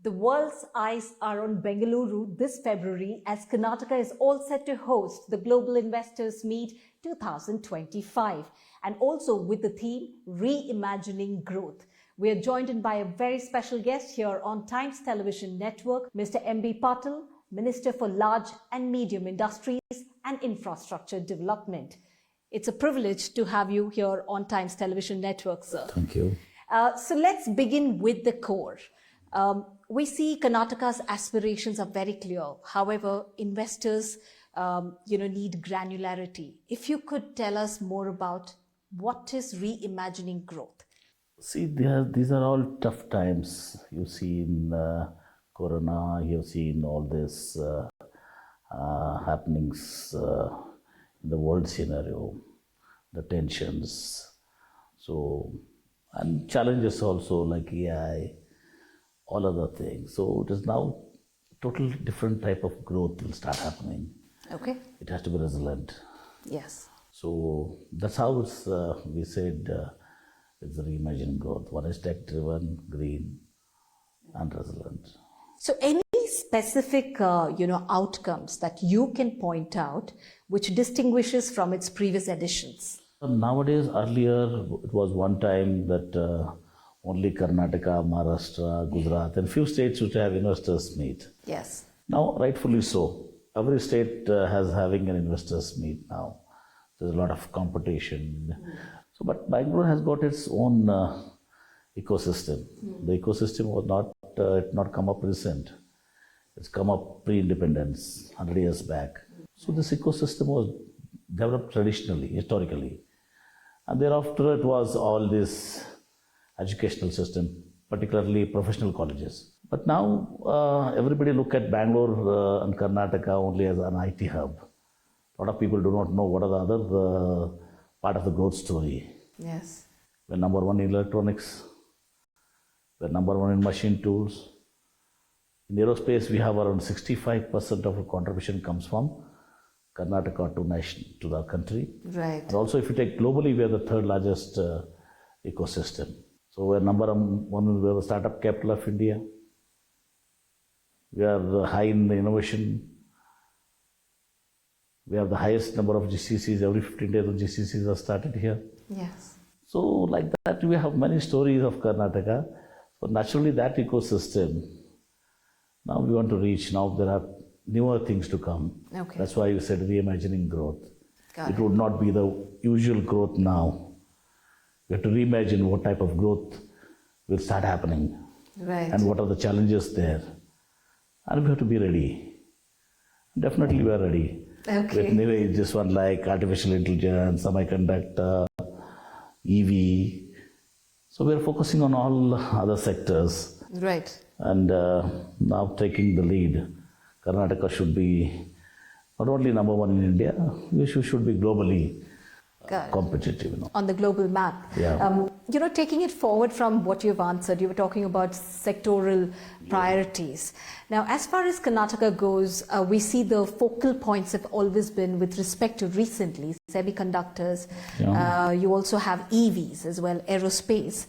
The world's eyes are on Bengaluru this February as Karnataka is all set to host the Global Investors Meet 2025 and also with the theme Reimagining Growth. We are joined in by a very special guest here on Times Television Network, Mr. MB Patil, Minister for Large and Medium Industries and Infrastructure Development. It's a privilege to have you here on Times Television Network, sir. Thank you. So let's begin with the core. We see Karnataka's aspirations are very clear. However, investors, need granularity. If you could tell us more about what is reimagining growth. See, these are all tough times. You see in Corona, you've seen all this happenings in the world scenario, the tensions. So, and challenges also like AI, all other things. So it is now total different type of growth will start happening. Okay. It has to be resilient. Yes. So that's how it's, we said it's reimagining growth. One is tech-driven, green, and resilient. So any specific, outcomes that you can point out which distinguishes from its previous editions? Nowadays, earlier, it was one time that only Karnataka, Maharashtra, Gujarat, and few states which have investors meet. Yes. Now, rightfully so. Every state has having an investors meet now. There's a lot of competition. So, but Bangalore has got its own ecosystem. The ecosystem was not come up recent. It's come up pre-independence, 100 years back. So this ecosystem was developed traditionally, historically. And thereafter it was all this educational system, particularly professional colleges. But now everybody look at Bangalore and Karnataka only as an IT hub. A lot of people do not know what are the other part of the growth story. Yes. We're number one in electronics. We're number one in machine tools. In aerospace, we have around 65% of our contribution comes from Karnataka to the country. Right. And also, if you take globally, we are the third largest ecosystem. So we're number one, we're the startup capital of India. We are high in innovation. We have the highest number of GCCs. Every 15 days, the GCCs are started here. Yes. So like that, we have many stories of Karnataka. So naturally, that ecosystem, now we want to reach. Now there are newer things to come. Okay. That's why you said reimagining growth. Got it would not be the usual growth now. We have to reimagine what type of growth will start happening. Right. And what are the challenges there. And we have to be ready. Definitely we are ready. Okay. With new ages one like artificial intelligence, semiconductor, EV. So we are focusing on all other sectors. Right. And now taking the lead. Karnataka should be not only number one in India, we should be globally competitive. On the global map. Yeah. Taking it forward from what you've answered, you were talking about sectoral priorities. Now, as far as Karnataka goes, we see the focal points have always been with respect to recently, semiconductors. Yeah. You also have EVs as well, aerospace.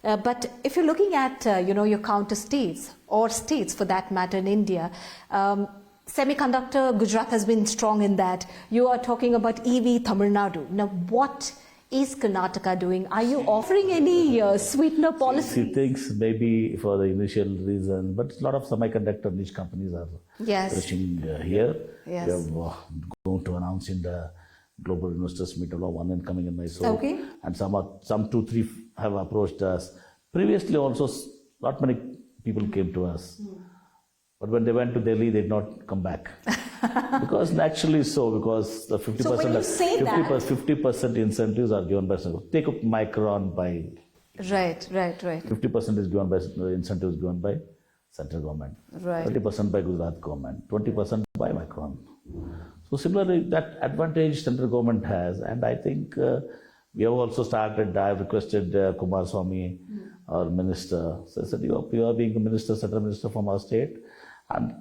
But if you're looking at, your counter states or states for that matter in India, semiconductor, Gujarat has been strong in that. You are talking about EV, Tamil Nadu. Now, what is Karnataka doing? Are you offering any sweetener policy? She thinks maybe for the initial reason, but a lot of semiconductor niche companies are reaching here. Yes. We are going to announce in the Global Investors Meet one and coming in Mysore. Okay. And some 2-3 have approached us. Previously also, not many people came to us. But when they went to Delhi, they did not come back. Because naturally so, because the 50%, so when you say 50% incentives are given by, take up Micron by... Right. 50% is given by, incentives given by central government. Right. 30% by Gujarat government, 20% by Micron. So similarly, that advantage central government has, and I think we have also started, I have requested Kumar Swamy, our minister, so I said, you are being a minister, central minister from our state, and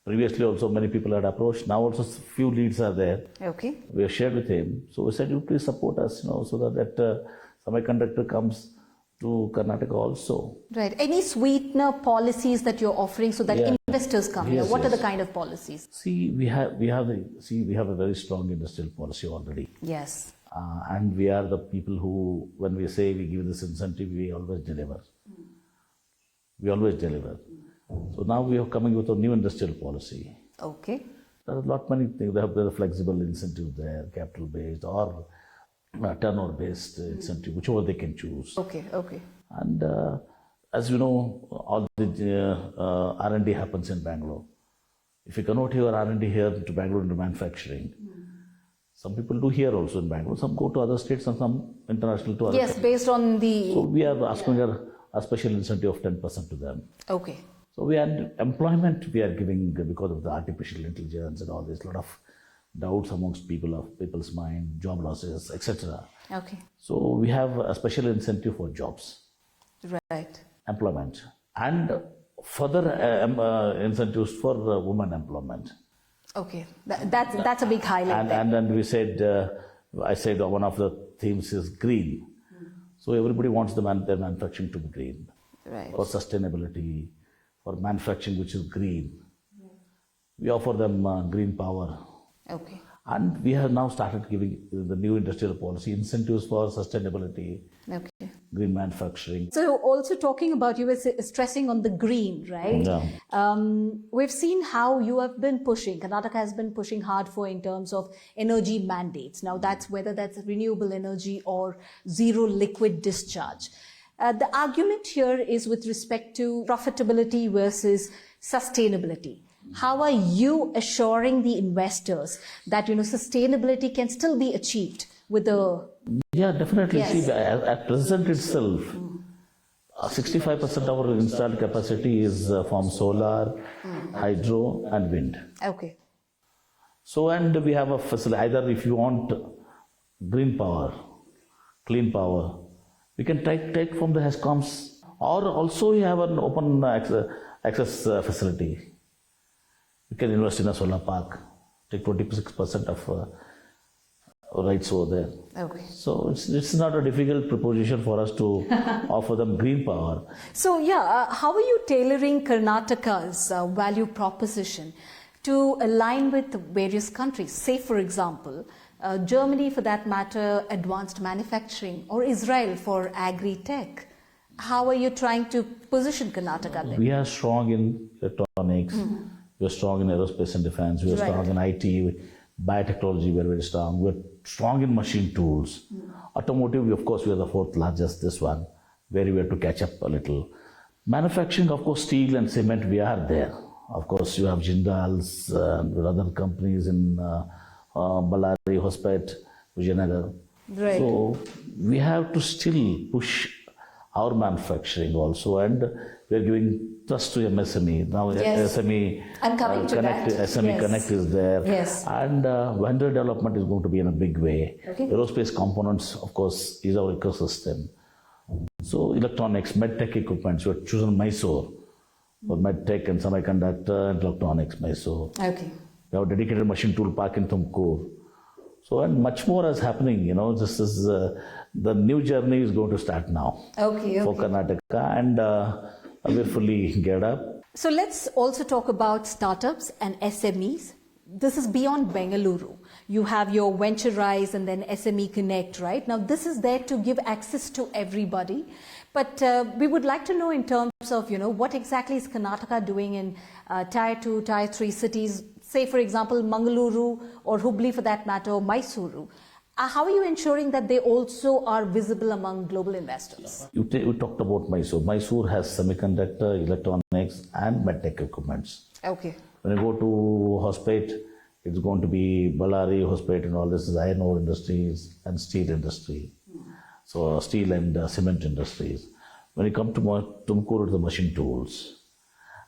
previously also many people had approached, now also few leads are there. Okay. We have shared with him, so we said, you please support us, so that semiconductor comes to Karnataka also. Right. Any sweetener policies that you're offering so that Yeah. investors come here? Yes, What are the yes. kind of policies? We have a very strong industrial policy already. Yes. And we are the people who, when we say we give this incentive, we always deliver. We always deliver. So now we are coming with a new industrial policy. Okay. There are a lot many things. There are flexible incentives there, capital based or turnover based incentive, whichever they can choose. Okay. Okay. And as you know, all the R&D happens in Bangalore. If you convert your R&D here to Bangalore into manufacturing, some people do here also in Bangalore. Some go to other states and some international to other Yes, states. based on the... So we are asking a special incentive of 10% to them. Okay. So we are employment we are giving because of the artificial intelligence and all this, lot of doubts amongst people's mind, job losses, etc. Okay. So we have a special incentive for jobs, Right. employment, and further incentives for women employment. Okay. That's a big highlight. And then we said, I said one of the themes is green. So everybody wants their manufacturing to be green. Right. For sustainability, for manufacturing which is green. We offer them green power. Okay. And we have now started giving the new industrial policy incentives for sustainability, Okay. green manufacturing. So also talking about, you were stressing on the green, right? Yeah. We've seen how you have been pushing, Karnataka has been pushing hard for in terms of energy mandates. Now that's whether that's renewable energy or zero liquid discharge. The argument here is with respect to profitability versus sustainability. How are you assuring the investors that, sustainability can still be achieved with the... Yeah, definitely. Yes. See, at present itself, 65% of our installed capacity is from solar, hydro and wind. Okay. So, and we have a facility, either if you want green power, clean power, we can take from the HESCOMs, or also we have an open access facility. You can invest in a solar park, take 26% of rights over there. Okay. So it's not a difficult proposition for us to offer them green power. So how are you tailoring Karnataka's value proposition to align with various countries? Say, for example, Germany, for that matter, advanced manufacturing, or Israel for agri-tech. How are you trying to position Karnataka there? We are strong in electronics, we are strong in aerospace and defense, we are strong in IT, biotechnology, we are very strong. We are strong in machine tools. Automotive, of course, we are the fourth largest, this one, where we have to catch up a little. Manufacturing, of course, steel and cement, we are there. Of course, you have Jindal's and other companies in Ballari, Hospet, Vijayanagar. Right. So we have to still push our manufacturing also, and we are giving trust to MSME. Now Yes. SME I'm coming to Connect, that. SME Yes. Connect is there. Yes. And vendor development is going to be in a big way. Okay. Aerospace components, of course, is our ecosystem. So electronics, medtech equipments, we have chosen Mysore for medtech and semiconductor and electronics, Mysore. Okay. We have a dedicated machine tool park in Tumkur. So, and much more is happening, this is, the new journey is going to start now Okay. for Karnataka, and we're fully geared up. So let's also talk about startups and SMEs. This is beyond Bengaluru. You have your Venturize and then SME Connect, right? Now this is there to give access to everybody. But we would like to know in terms of, what exactly is Karnataka doing in Tier 2, Tier 3 cities, say for example, Bengaluru or Hubli for that matter, or Mysuru. How are you ensuring that they also are visible among global investors? You talked about Mysore. Mysore has semiconductor, electronics and medtech equipments. Okay. When you go to Hospet, it's going to be Ballari, Hospet and all this is iron ore industries and steel industry. So steel and cement industries. When you come to Tumkur, it's the machine tools.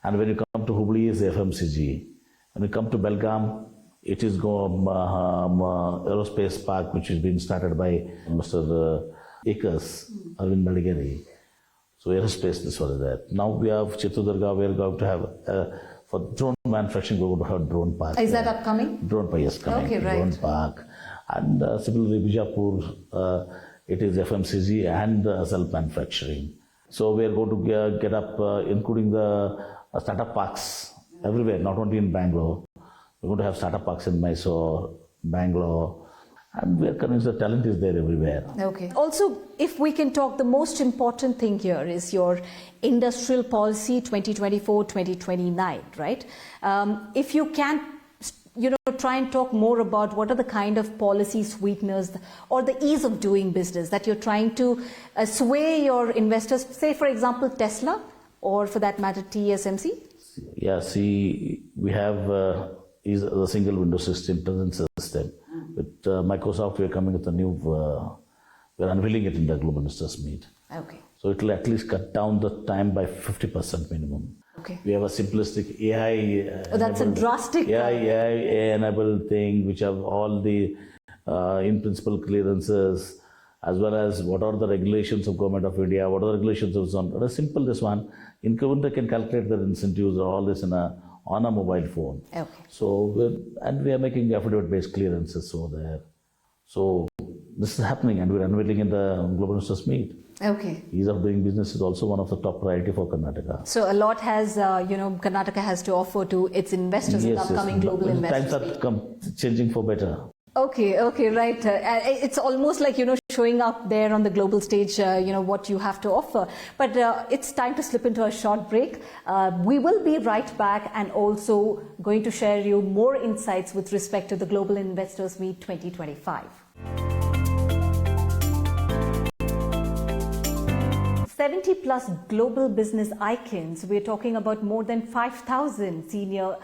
And when you come to Hubli, it's the FMCG. When you come to Belgaum, it is Aerospace Park, which is being started by Mr. Akers, Arvind Maligari. So Aerospace, this was that. Now we have Chitradurga, we are going to have, for drone manufacturing, we're going to have drone park. Is that upcoming? Drone park is coming. Okay, right. Drone park. And similarly, Bijapur, it is FMCG and self-manufacturing. So we are going to get up, including the startup parks everywhere, not only in Bangalore. We're going to have startup parks in Mysore, Bangalore, and we are convinced the talent is there everywhere. Okay. Also, if we can talk, the most important thing here is your industrial policy 2024-2029, right? If you can, try and talk more about what are the kind of policy sweeteners or the ease of doing business that you're trying to sway your investors, say, for example, Tesla, or for that matter, TSMC? Yeah, see, we have is the single window system, present system. With Microsoft, we are coming with a new, we are unveiling it in the Global Ministers Meet. Okay. So it will at least cut down the time by 50% minimum. Okay. We have a simplistic AI. That's a drastic. AI-enabled thing, which have all the in-principle clearances, as well as what are the regulations of Government of India, what are the regulations of zone. But simple this one, incumbent can calculate their incentives or all this on a mobile phone. Okay. So, we are making affidavit-based clearances over there. So this is happening, and we're unveiling in the Global Ministers Meet. Okay. Ease of doing business is also one of the top priority for Karnataka. So a lot has, Karnataka has to offer to its investors in the upcoming global investors. Times are changing for better. Okay, right. It's almost like, showing up there on the global stage, what you have to offer. But it's time to slip into a short break. We will be right back and also going to share you more insights with respect to the Global Investors Meet 2025. 70 plus global business icons. We're talking about more than 5,000 senior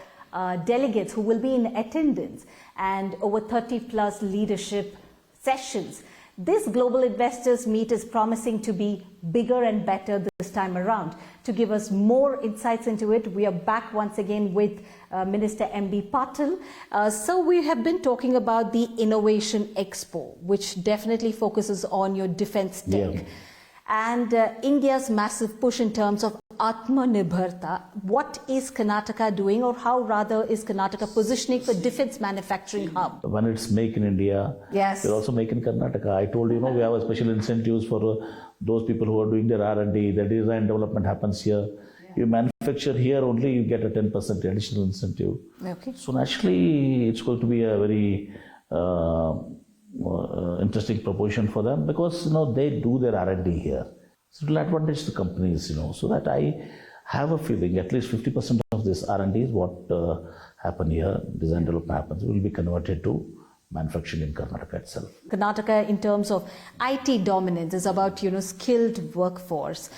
delegates who will be in attendance and over 30 plus leadership sessions. This Global Investors Meet is promising to be bigger and better this time around. To give us more insights into it, we are back once again with Minister MB Patil. So we have been talking about the Innovation Expo, which definitely focuses on your defense tech. Yeah. And India's massive push in terms of Atmanirbharta. What is Karnataka doing, or how rather is Karnataka positioning for defense manufacturing hub? When it's make in India, yes, we're also making Karnataka. I told you, we have a special incentives for those people who are doing their R&D, their design development happens here. Yeah. You manufacture here only, you get a 10% additional incentive. Okay. So naturally, it's going to be a very interesting proposition for them, because they do their R&D here. So it will advantage the companies, so that I have a feeling at least 50% of this R&D is what happen here, design development happens, will be converted to manufacturing in Karnataka itself. Karnataka, in terms of IT dominance, is about skilled workforce.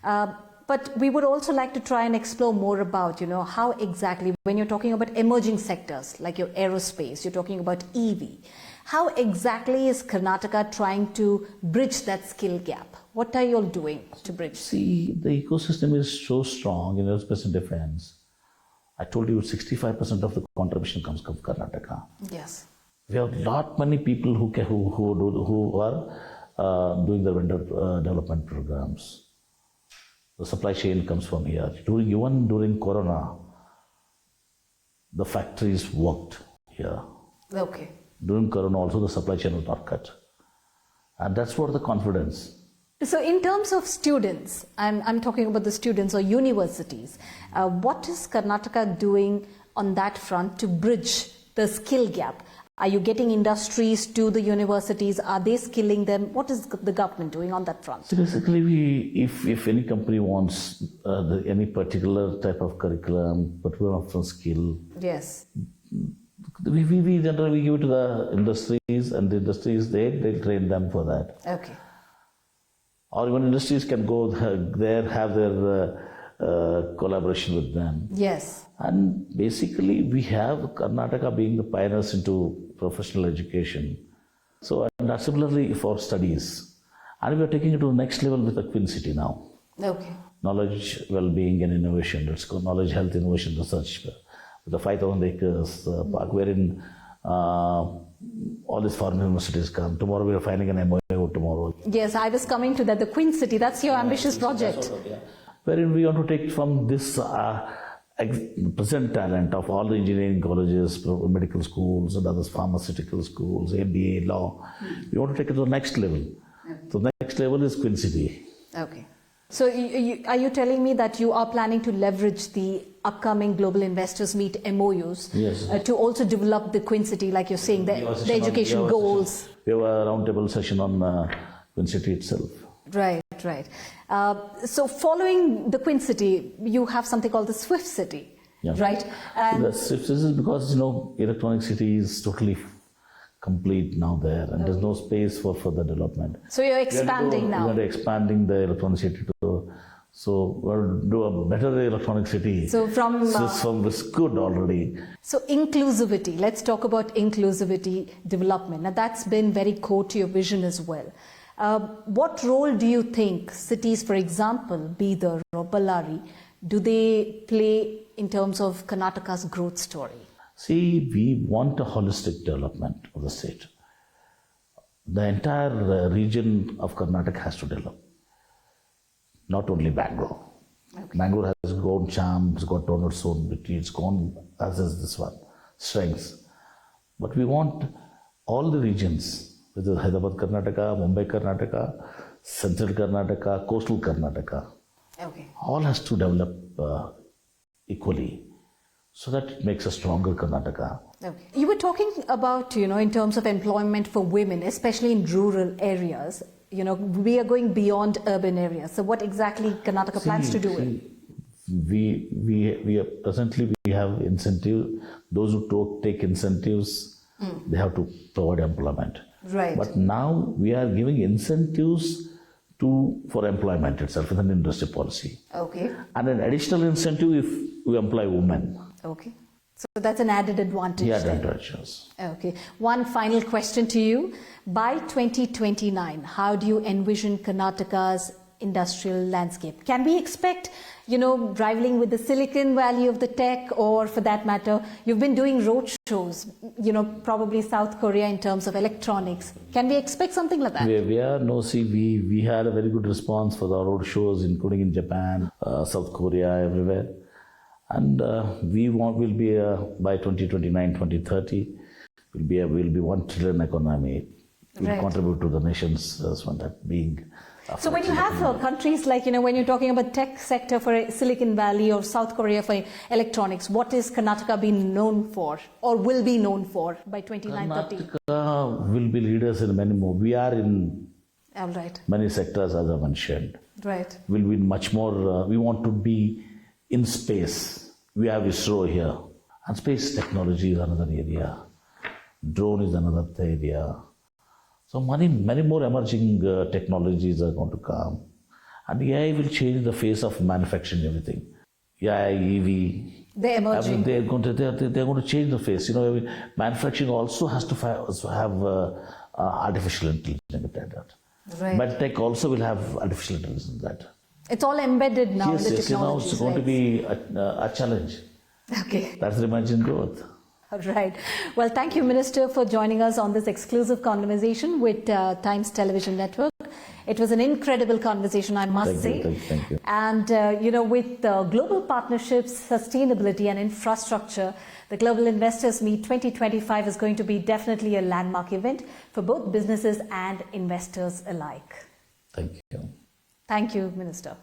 But we would also like to try and explore more about how exactly, when you're talking about emerging sectors like your aerospace, you're talking about EV. How exactly is Karnataka trying to bridge that skill gap? What are you all doing to bridge? See, the ecosystem is so strong in aerospace and defense. I told you 65% of the contribution comes from Karnataka. Yes. We have lot many people who are doing the vendor development programs. The supply chain comes from here. Even during Corona, the factories worked here. Okay. During Corona also the supply chain was not cut. And that's what the confidence. So in terms of students, I'm talking about the students or universities, what is Karnataka doing on that front to bridge the skill gap? Are you getting industries to the universities? Are they skilling them? What is the government doing on that front? So basically, if any company wants any particular type of curriculum, particular skill, yes, we generally give it to the industries, and the industries they train them for that. Okay. Or even industries can go there, have their collaboration with them. Yes. And basically, we have Karnataka being the pioneers into professional education. So, and that's similarly for studies. And we are taking it to the next level with the Queen City now. Okay. Knowledge, well-being and innovation. Let's go knowledge, health, innovation, research. With the 5,000 acres park wherein all these foreign universities come. Tomorrow we are finding an MOU tomorrow. Yes, I was coming to that. The Queen City, that's your ambitious project. Wherein we want to take from this present talent of all the engineering colleges, medical schools and others, pharmaceutical schools, MBA, law. We want to take it to the next level. Next level is Queen City. Okay. So are you telling me that you are planning to leverage the upcoming Global Investors Meet MOUs Yes. To also develop the Queen City, like you're saying, the education goals? We have a roundtable session on Queen City itself. Right, right. So following the Queen City, you have something called the Swift City, right? The Swift City is because, electronic city is totally complete now there, and there's no space for further development. So you're expanding now. We're expanding the electronic city so we'll do a better electronic city. So from it's good already. So inclusivity, let's talk about inclusivity development. Now that's been very core to your vision as well. What role do you think cities, for example, Bidar or Ballari, do they play in terms of Karnataka's growth story? See, we want a holistic development of the state. The entire region of Karnataka has to develop, not only Bangalore. Okay. Bangalore has grown charm, it's got on its own beauty, it's gone as is this one, strengths. But we want all the regions, whether Hyderabad Karnataka, Mumbai Karnataka, Central Karnataka, Coastal Karnataka, all has to develop equally, so that it makes a stronger Karnataka. Okay. You were talking about, in terms of employment for women, especially in rural areas. We are going beyond urban areas. So what exactly Karnataka plans to do it? We are presently we have incentive. Those who take incentives, they have to provide employment. Right. But now we are giving incentives for employment itself with an industry policy. Okay. And an additional incentive if we employ women. Okay. So that's an added advantage. Yeah, advantages. Okay. One final question to you. By 2029, how do you envision Karnataka's industrial landscape? Can we expect, rivaling with the Silicon Valley of the tech, or for that matter, you've been doing road shows, probably South Korea in terms of electronics. Can we expect something like that? We had a very good response for the road shows, including in Japan, South Korea, everywhere. And we'll be by 2029, 2030, we'll be $1 trillion economy. We'll contribute to the nation's that being. So when you have countries like, when you're talking about tech sector for Silicon Valley or South Korea for electronics, what is Karnataka being known for or will be known for by 2029-30? Karnataka will be leaders in many more. We are in many sectors, as I mentioned. Right. We'll be much more, we want to be in space. We have ISRO here. And space technology is another area. Drone is another area. So many more emerging technologies are going to come. And AI will change the face of manufacturing everything. AI, EV. They're emerging. They're going to change the face. Manufacturing also has to have artificial intelligence. Right. But tech also will have artificial intelligence in that. It's all embedded now in the technology. Now it's going to be a challenge. Okay. That's Reimagining growth. Right. Well, thank you, Minister, for joining us on this exclusive conversation with Times Television Network. It was an incredible conversation, I must say. Thank you. And, with global partnerships, sustainability and infrastructure, the Global Investors Meet 2025 is going to be definitely a landmark event for both businesses and investors alike. Thank you. Thank you, Minister.